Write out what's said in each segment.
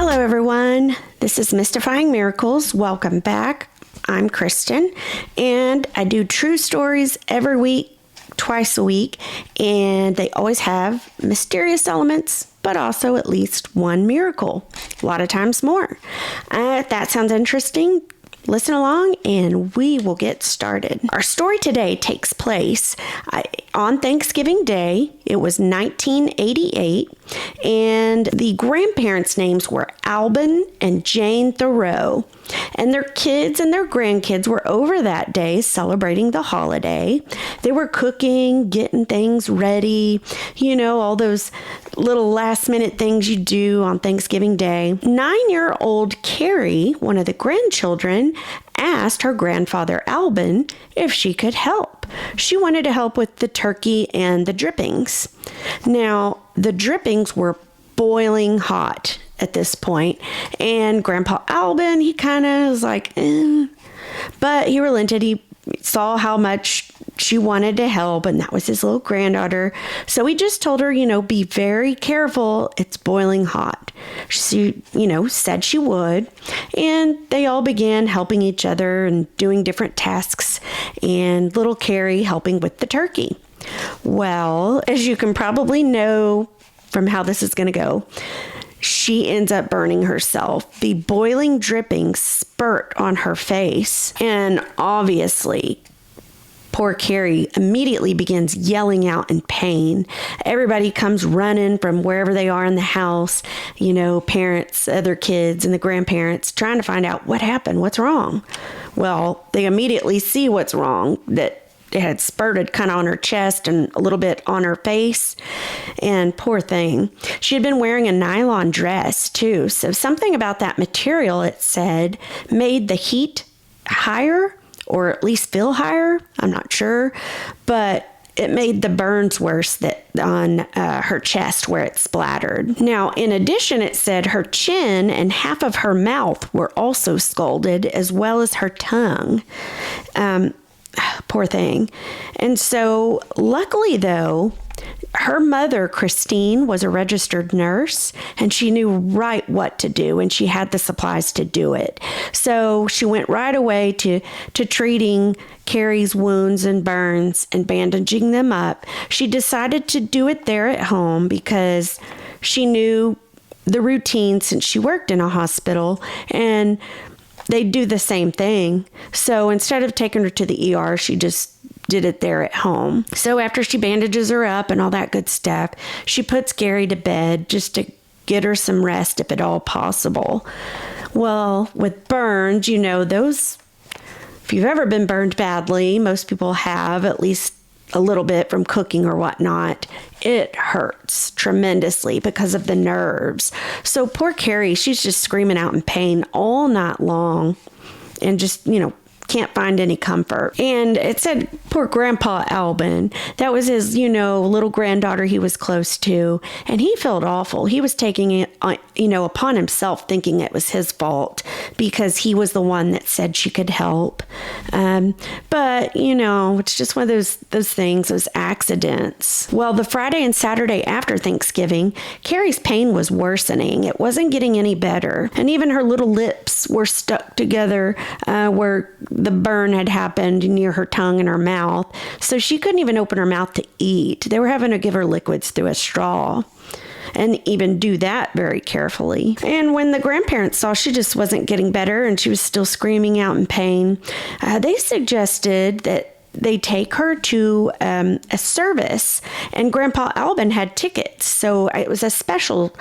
Hello, everyone. This is Mystifying Miracles. Welcome back. I'm Kristen, and I do true stories every week, twice a week, and they always have mysterious elements, but also at least one miracle, a lot of times more. If that sounds interesting, listen along and we will get started. Our story today takes place on Thanksgiving Day. It was 1988, and the grandparents' names were Albin and Jane Theriault. And their kids and their grandkids were over that day celebrating the holiday. They were cooking, getting things ready, all those little last-minute things you do on Thanksgiving Day. 9-year-old Kari, one of the grandchildren, asked her grandfather Albin if she could help. She wanted to help with the turkey and the drippings. Now, the drippings were boiling hot at this point, and Grandpa Albin, he kind of was like, but he relented. He saw how much she wanted to help, and that was his little granddaughter. So he just told her, be very careful. It's boiling hot. She, said she would. And they all began helping each other and doing different tasks, and little Kari helping with the turkey. Well, as you can probably know from how this is going to go, she ends up burning herself. The boiling drippings spurt on her face, and obviously, poor Kari immediately begins yelling out in pain. Everybody comes running from wherever they are in the house, parents, other kids, and the grandparents, trying to find out what happened, what's wrong. Well, they immediately see what's wrong, that it had spurted kind of on her chest and a little bit on her face. And poor thing, she had been wearing a nylon dress too. So something about that material, it said, made the heat higher, or at least feel higher. I'm not sure. But it made the burns worse on her chest where it splattered. Now, in addition, it said her chin and half of her mouth were also scalded, as well as her tongue. Poor thing. And so luckily, though, her mother, Christine, was a registered nurse, and she knew right what to do, and she had the supplies to do it. So she went right away to treating Kari's wounds and burns and bandaging them up. She decided to do it there at home because she knew the routine since she worked in a hospital, and they do the same thing. So instead of taking her to the ER, she just did it there at home. So after she bandages her up and all that good stuff, she puts Kari to bed just to get her some rest if at all possible. Well, with burns, those, if you've ever been burned badly, most people have, at least a little bit from cooking or whatnot, it hurts tremendously because of the nerves. So poor Kari, she's just screaming out in pain all night long and just, can't find any comfort. And it said poor Grandpa Albin, that was his, little granddaughter he was close to, and he felt awful. He was taking it, upon himself, thinking it was his fault because he was the one that said she could help. But, it's just one of those things, those accidents. Well, the Friday and Saturday after Thanksgiving, Kari's pain was worsening. It wasn't getting any better. And even her little lips were stuck together where the burn had happened near her tongue and her mouth. So she couldn't even open her mouth to eat. They were having to give her liquids through a straw, and even do that very carefully. And when the grandparents saw she just wasn't getting better and she was still screaming out in pain, they suggested that they take her to a service, and Grandpa Albin had tickets. So it was a special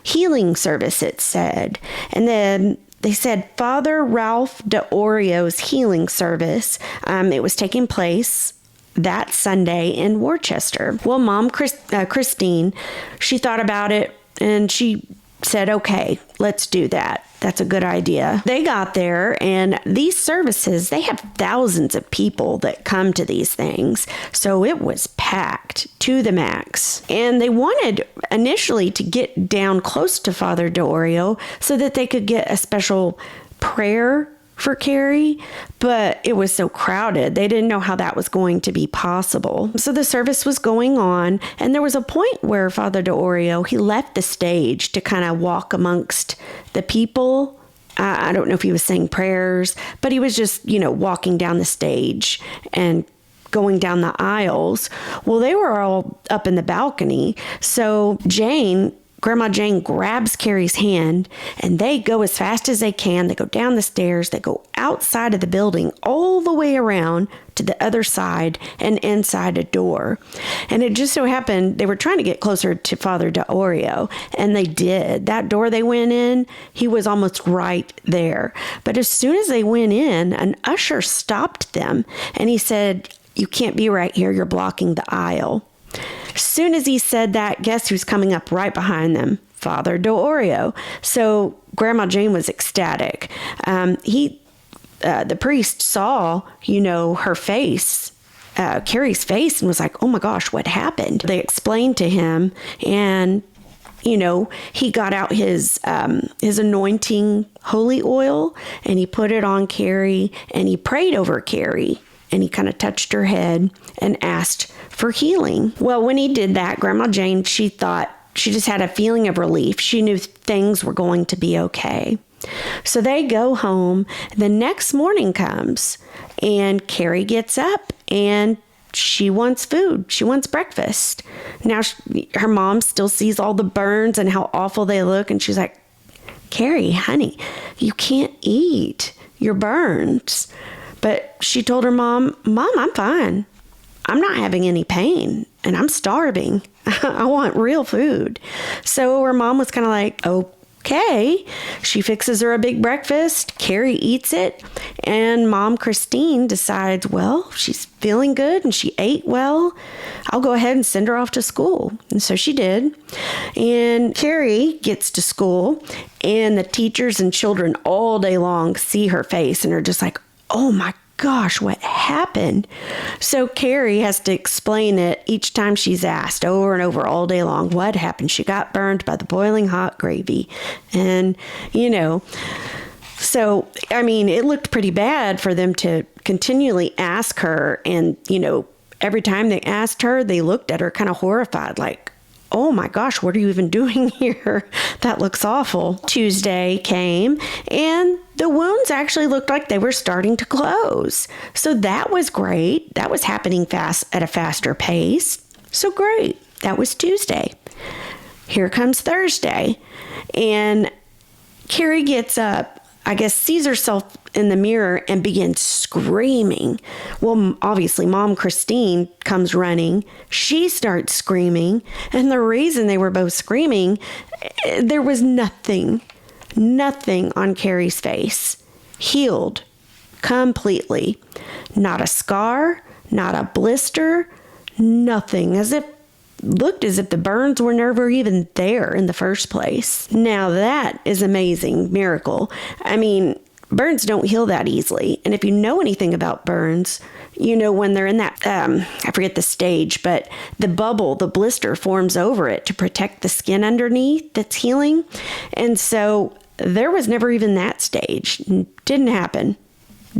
healing service, it said. And then they said Father Ralph D'Orio's healing service. It was taking place that Sunday in Worcester. Well, Mom Christine, she thought about it and she said, okay, let's do that. That's a good idea. They got there, and these services, they have thousands of people that come to these things. So it was packed to the max. And they wanted initially to get down close to Father D'Orio so that they could get a special prayer for Kari, but it was so crowded. They didn't know how that was going to be possible. So the service was going on, and there was a point where Father Theriault, he left the stage to kind of walk amongst the people. I don't know if he was saying prayers, but he was just, walking down the stage and going down the aisles. Well, they were all up in the balcony. So Grandma Jane grabs Kari's hand, and they go as fast as they can. They go down the stairs. They go outside of the building all the way around to the other side and inside a door. And it just so happened they were trying to get closer to Father Theriault, and they did. That door they went in, he was almost right there. But as soon as they went in, an usher stopped them, and he said, "You can't be right here. You're blocking the aisle." As soon as he said that, guess who's coming up right behind them? Father Theriault. So Grandma Jane was ecstatic. The priest saw, her face, Kari's face, and was like, "Oh my gosh, what happened?" They explained to him, and he got out his anointing holy oil, and he put it on Kari, and he prayed over Kari. And he kind of touched her head and asked for healing. Well, when he did that, Grandma Jane, she thought, she just had a feeling of relief. She knew things were going to be okay. So they go home. The next morning comes, and Kari gets up, and she wants food. She wants breakfast. Now, her mom still sees all the burns and how awful they look, and she's like, "Kari, honey, you can't eat your burns." But she told her mom, "I'm fine. I'm not having any pain, and I'm starving. I want real food." So her mom was kind of like, okay. She fixes her a big breakfast. Kari eats it. And Mom Christine decides, well, she's feeling good and she ate well. I'll go ahead and send her off to school. And so she did. And Kari gets to school, and the teachers and children all day long see her face and are just like, "Oh my gosh, what happened?" So Kari has to explain it each time she's asked over and over all day long. What happened? She got burned by the boiling hot gravy. And, so, it looked pretty bad for them to continually ask her. And, every time they asked her, they looked at her kind of horrified, like, "Oh my gosh, what are you even doing here? That looks awful." Tuesday came, and the wounds actually looked like they were starting to close. So that was great. That was happening fast at a faster pace. So great. That was Tuesday. Here comes Thursday, and Kari gets up, I guess, sees herself in the mirror and begins screaming. Well, obviously, Mom Christine comes running. She starts screaming. And the reason they were both screaming, there was nothing on Kari's face. Healed completely. Not a scar, not a blister, nothing. Looked as if the burns were never even there in the first place. Now that is amazing miracle. Burns don't heal that easily. And if you know anything about burns, when they're in that, I forget the stage, but the blister forms over it to protect the skin underneath that's healing. And so there was never even that stage. Didn't happen.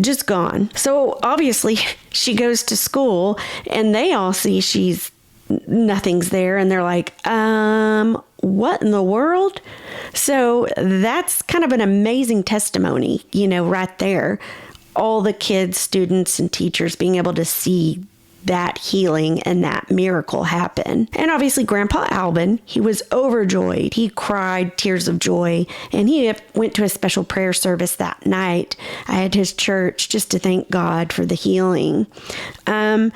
Just gone. So obviously she goes to school, and they all see nothing's there, and they're like, what in the world? So that's kind of an amazing testimony, right there. All the kids, students, and teachers being able to see that healing and that miracle happen. And obviously Grandpa Alvin, he was overjoyed. He cried tears of joy, and he went to a special prayer service that night at his church just to thank God for the healing. Again,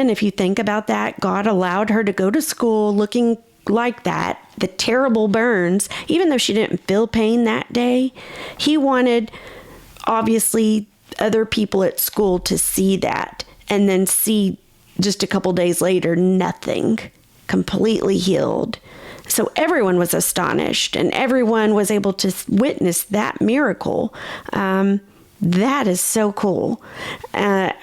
if you think about that, God allowed her to go to school looking like that, the terrible burns, even though she didn't feel pain that day. He wanted, obviously, other people at school to see that, and then see just a couple days later, nothing, completely healed. So everyone was astonished, and everyone was able to witness that miracle. That is so cool. I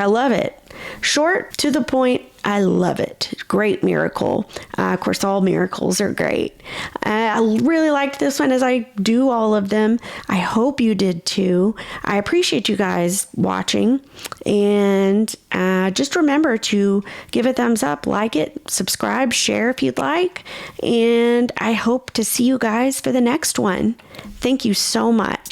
love it. Short, to the point, I love it. Great miracle. Of course, all miracles are great. I really liked this one as I do all of them. I hope you did too. I appreciate you guys watching. And just remember to give a thumbs up, like it, subscribe, share if you'd like. And I hope to see you guys for the next one. Thank you so much.